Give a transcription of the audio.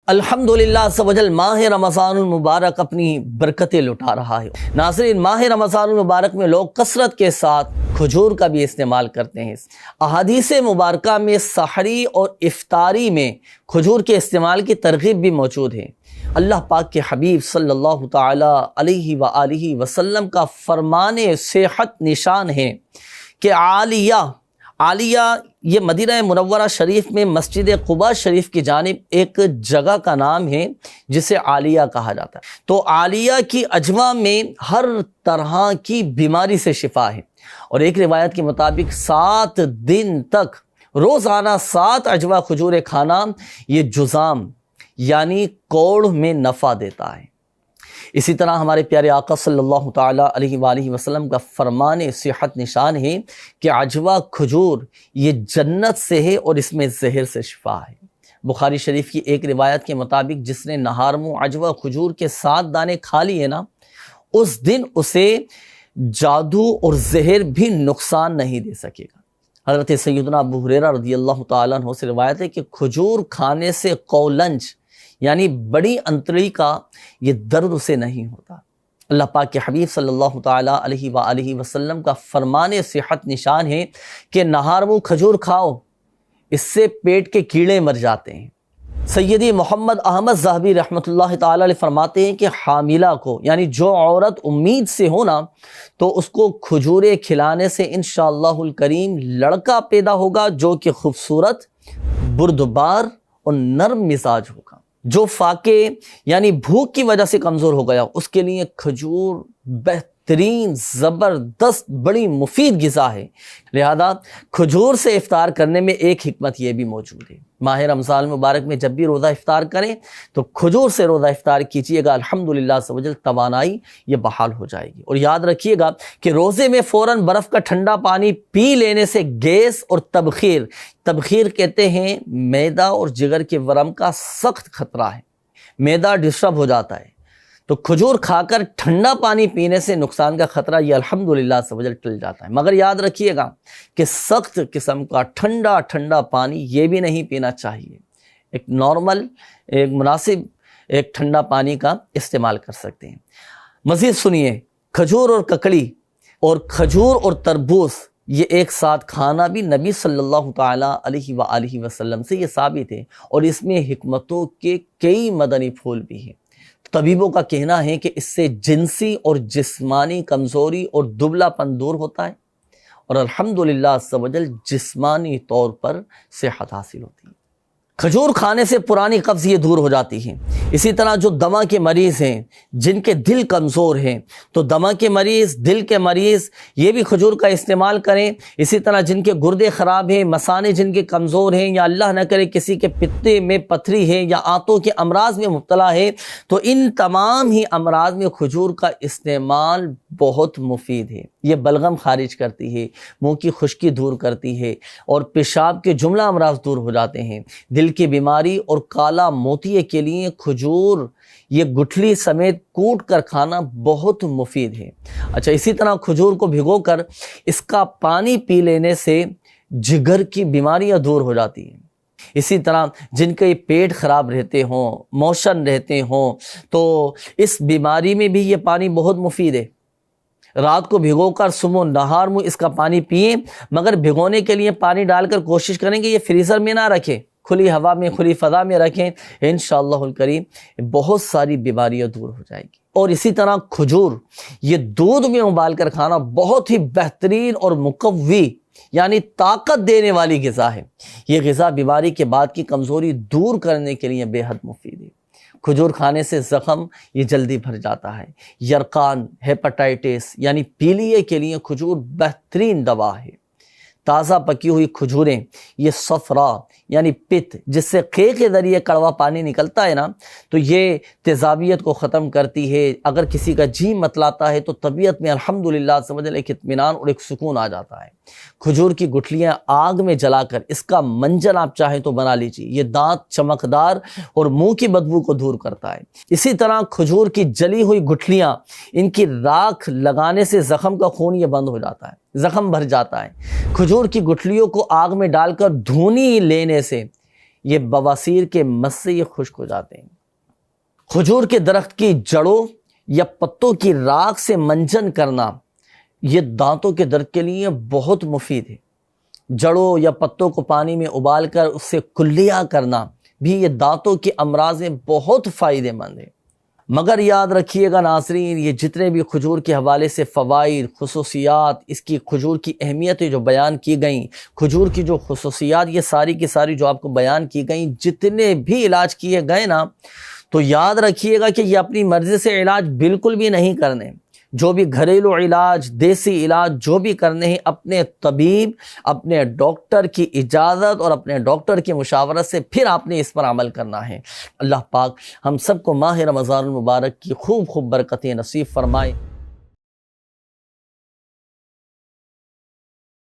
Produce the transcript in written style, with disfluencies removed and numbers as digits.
الحمدللہ عز و جل ماہ رمضان المبارک اپنی برکتیں لٹا رہا ہے۔ ناظرین، ماہ رمضان المبارک میں لوگ کثرت کے ساتھ کھجور کا بھی استعمال کرتے ہیں۔ احادیث مبارکہ میں سحری اور افطاری میں کھجور کے استعمال کی ترغیب بھی موجود ہے۔ اللہ پاک کے حبیب صلی اللہ تعالی علیہ وآلہ وسلم کا فرمان صحت نشان ہے کہ عالیہ یہ مدینہ منورہ شریف میں مسجد قباء شریف کی جانب ایک جگہ کا نام ہے جسے عالیہ کہا جاتا ہے۔ تو عالیہ کی اجوا میں ہر طرح کی بیماری سے شفا ہے، اور ایک روایت کے مطابق 7 دن تک روزانہ 7 اجوا کھجوریں کھانا یہ جذام یعنی کوڑھ میں نفع دیتا ہے۔ اسی طرح ہمارے پیارے آقا صلی اللہ تعالی علیہ وآلہ وسلم کا فرمان صحت نشان ہے کہ عجوہ کھجور یہ جنت سے ہے اور اس میں زہر سے شفا ہے۔ بخاری شریف کی ایک روایت کے مطابق جس نے نہار منہ عجوہ کھجور کے 7 دانے کھا لیے نا، اس دن اسے جادو اور زہر بھی نقصان نہیں دے سکے گا۔ حضرت سیدنا ابو ہریرہ رضی اللہ تعالیٰ عنہ سے روایت ہے کہ کھجور کھانے سے قولنج یعنی بڑی انتڑی کا یہ درد اسے نہیں ہوتا۔ اللہ پاک کے حبیب صلی اللہ تعالی علیہ وآلہ وسلم کا فرمان صحت نشان ہے کہ نہار منہ کھجور کھاؤ، اس سے پیٹ کے کیڑے مر جاتے ہیں۔ سیدی محمد احمد ذہبی رحمۃ اللہ تعالی علیہ فرماتے ہیں کہ حاملہ کو یعنی جو عورت امید سے ہونا تو اس کو کھجوریں کھلانے سے انشاءاللہ الکریم لڑکا پیدا ہوگا جو کہ خوبصورت، بردبار اور نرم مزاج ہوگا۔ جو فاقے یعنی بھوک کی وجہ سے کمزور ہو گیا اس کے لیے کھجور بہترین، زبردست، بڑی مفید غذا ہے۔ لہذا کھجور سے افطار کرنے میں ایک حکمت یہ بھی موجود ہے۔ ماہ رمضان مبارک میں جب بھی روزہ افطار کریں تو کھجور سے روزہ افطار کیجیے گا، الحمدللہ عز و جل توانائی یہ بحال ہو جائے گی۔ اور یاد رکھیے گا کہ روزے میں فوراً برف کا ٹھنڈا پانی پی لینے سے گیس اور تبخیر کہتے ہیں معدہ اور جگر کے ورم کا سخت خطرہ ہے، معدہ ڈسٹرب ہو جاتا ہے۔ تو کھجور کھا کر ٹھنڈا پانی پینے سے نقصان کا خطرہ یہ الحمدللہ عز و جل ٹل جاتا ہے۔ مگر یاد رکھیے گا کہ سخت قسم کا ٹھنڈا پانی یہ بھی نہیں پینا چاہیے، ایک نارمل، ایک مناسب ایک ٹھنڈا پانی کا استعمال کر سکتے ہیں۔ مزید سنیے، کھجور اور ککڑی اور کھجور اور تربوز یہ ایک ساتھ کھانا بھی نبی صلی اللہ تعالی علیہ وآلہ وسلم سے یہ ثابت ہے، اور اس میں حکمتوں کے کئی مدنی پھول بھی ہیں۔ طبیبوں کا کہنا ہے کہ اس سے جنسی اور جسمانی کمزوری اور دبلا پن دور ہوتا ہے، اور الحمدللہ عز و جل جسمانی طور پر صحت حاصل ہوتی ہے۔ کھجور کھانے سے پرانی قبض یہ دور ہو جاتی ہے۔ اسی طرح جو دمہ کے مریض ہیں، جن کے دل کمزور ہیں، تو دمہ کے مریض، دل کے مریض یہ بھی کھجور کا استعمال کریں۔ اسی طرح جن کے گردے خراب ہیں، مثانے جن کے کمزور ہیں، یا اللہ نہ کرے کسی کے پتے میں پتھری ہے یا آنتوں کے امراض میں مبتلا ہے، تو ان تمام ہی امراض میں کھجور کا استعمال بہت مفید ہے۔ یہ بلغم خارج کرتی ہے، منہ کی خشکی دور کرتی ہے، اور پیشاب کے جملہ امراض دور ہو جاتے ہیں۔ دل کی بیماری اور کالا موتیے کے لیے کھجور یہ گٹھلی سمیت کوٹ کر کھانا بہت مفید ہے۔ اچھا، اسی طرح کھجور کو بھگو کر اس کا پانی پی لینے سے جگر کی بیماریاں دور ہو جاتی ہیں۔ اسی طرح جن کے پیٹ خراب رہتے ہوں، موشن رہتے ہوں، تو اس بیماری میں بھی یہ پانی بہت مفید ہے۔ رات کو بھگو کر صبح نہار منہ اس کا پانی پئیں، مگر بھگونے کے لیے پانی ڈال کر کوشش کریں کہ یہ فریزر میں نہ رکھیں، کھلی ہوا میں، کھلی فضا میں رکھیں، انشاءاللہ الکریم بہت ساری بیماریاں دور ہو جائے گی۔ اور اسی طرح کھجور یہ دودھ میں ابال کر کھانا بہت ہی بہترین اور مقوی یعنی طاقت دینے والی غذا ہے۔ یہ غذا بیماری کے بعد کی کمزوری دور کرنے کے لیے بے حد مفید ہے۔ کھجور کھانے سے زخم یہ جلدی بھر جاتا ہے۔ یرقان، ہیپاٹائٹس یعنی پیلیے کے لیے کھجور بہترین دوا ہے۔ تازہ پکی ہوئی کھجوریں یہ صفرا یعنی پت، جس سے قے کے ذریعے کڑوا پانی نکلتا ہے نا، تو یہ تیزابیت کو ختم کرتی ہے۔ اگر کسی کا جی متلاتا ہے تو طبیعت میں الحمدللہ عز و جل ایک اطمینان اور ایک سکون آ جاتا ہے۔ کھجور کی گٹھلیاں آگ میں جلا کر اس کا منجن آپ چاہیں تو بنا لیجیے، یہ دانت چمکدار اور منہ کی بدبو کو دور کرتا ہے۔ اسی طرح کھجور کی جلی ہوئی گٹھلیاں، ان کی راکھ لگانے سے زخم کا خون یہ بند ہو جاتا ہے، زخم بھر جاتا ہے۔ کھجور کی گٹھلیوں کو آگ میں ڈال کر دھونی لینے سے یہ بواسیر کے مس سے یہ خشک ہو جاتے ہیں۔ کھجور کے درخت کی جڑوں یا پتوں کی راکھ سے منجن کرنا یہ دانتوں کے درد کے لیے بہت مفید ہے۔ جڑوں یا پتوں کو پانی میں ابال کر اس سے کلیہ کرنا بھی یہ دانتوں کی امراض میں بہت فائدہ مند ہے۔ مگر یاد رکھیے گا ناظرین، یہ جتنے بھی کھجور کے حوالے سے فوائد، خصوصیات، اس کی کھجور کی اہمیتیں جو بیان کی گئیں، کھجور کی جو خصوصیات یہ ساری کی ساری جو آپ کو بیان کی گئیں، جتنے بھی علاج کیے گئے نا، تو یاد رکھیے گا کہ یہ اپنی مرضی سے علاج بالکل بھی نہیں کرنے۔ جو بھی گھریلو علاج، دیسی علاج جو بھی کرنے ہیں، اپنے طبیب، اپنے ڈاکٹر کی اجازت اور اپنے ڈاکٹر کی مشاورت سے پھر آپ نے اس پر عمل کرنا ہے۔ اللہ پاک ہم سب کو ماہ رمضان المبارک کی خوب برکتیں نصیب فرمائے۔